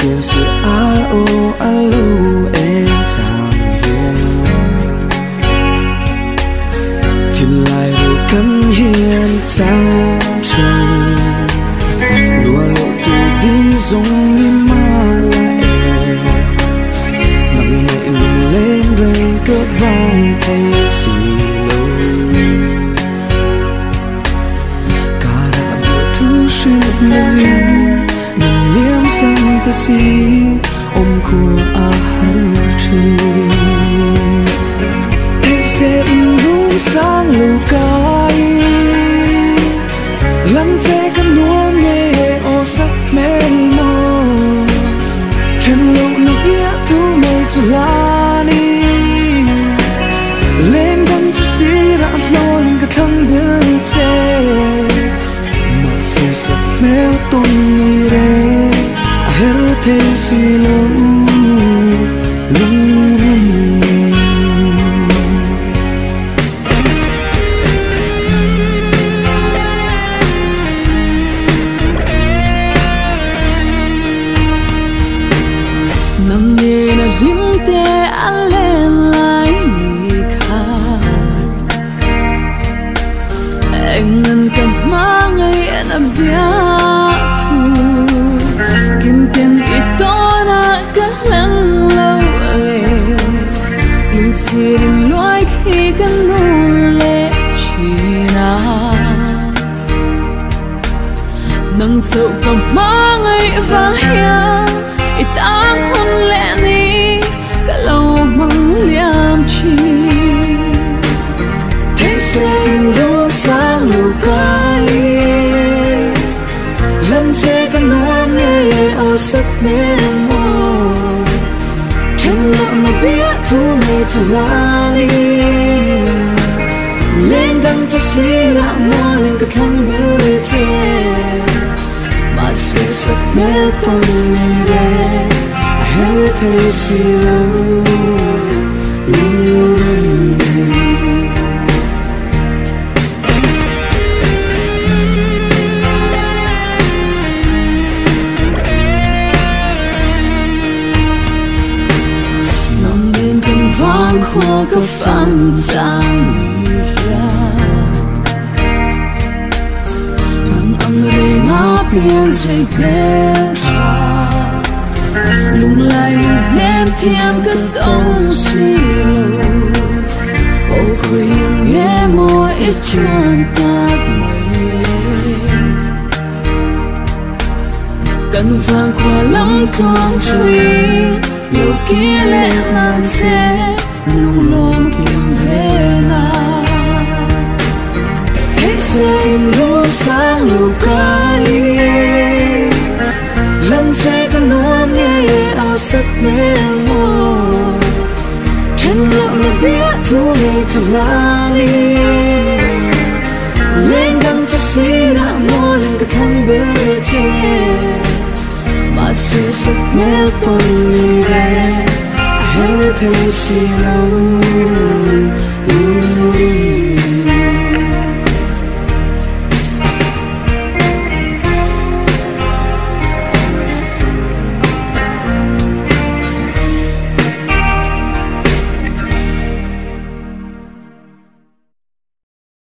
tiền sự alo alo em chẳng hiểu thì lại đâu cân hiền trao trời lùa lộ từ đi giống như ma lại nặng nề lùng lên rèn cất vang thay xì lâu cả đã bữa thứ suy một viên mình liếm sang ta si ôm của ai chi thế sẽ luôn sang lưu cay lăn che căn nuông nghe ô sắc mến mơ trên lộ nó biết thu mây cho lá đi lên con chú xí đã lo lên cả thăng bơi chê mà sẽ sắc mê tôn nghi rê her thế xí lâu lung nằm nghe na hiếm tê anh lên lại nhị khá anh ngân cầm má ngay anh biết thu kim tiền ít to na cả lần lâu lệ nhưng chỉ đến nói khi gần nụ lệ chỉ na nâng dậu cầm má ngay vang hiền ít áng hôn lẽ ní cả lâu mong liam chi thế sẽ luôn sáng lưu cay lần che căn nuông nghe ô sắc mến mơ trên lộ nó biết thu mê cho lá đi lên đăng cho xí lạ mơ lên cả thăng bơi chê mà sẽ sắc mê tôn nghi rê her thế xí lâu nằm bên căn vang khoa có phản giang biến dây bên trà lung lại mình ném thiên cất ông siêu ô khuyên nghe môi ít chuan tắt mây lên cần vàng qua lắm con truy nhiều kia lẽ lan chế lung lom kiếm về nào thế sẽ luôn sáng lưu cay lần che căn nuông nghe áo sắc mến mơ trên lộ nó biết thu mê cho lá đi lên đăng cho xí lạ mơ lên cả thăng bơi chê mà sẽ sắc mê tôn nghi rê her thế xí lâu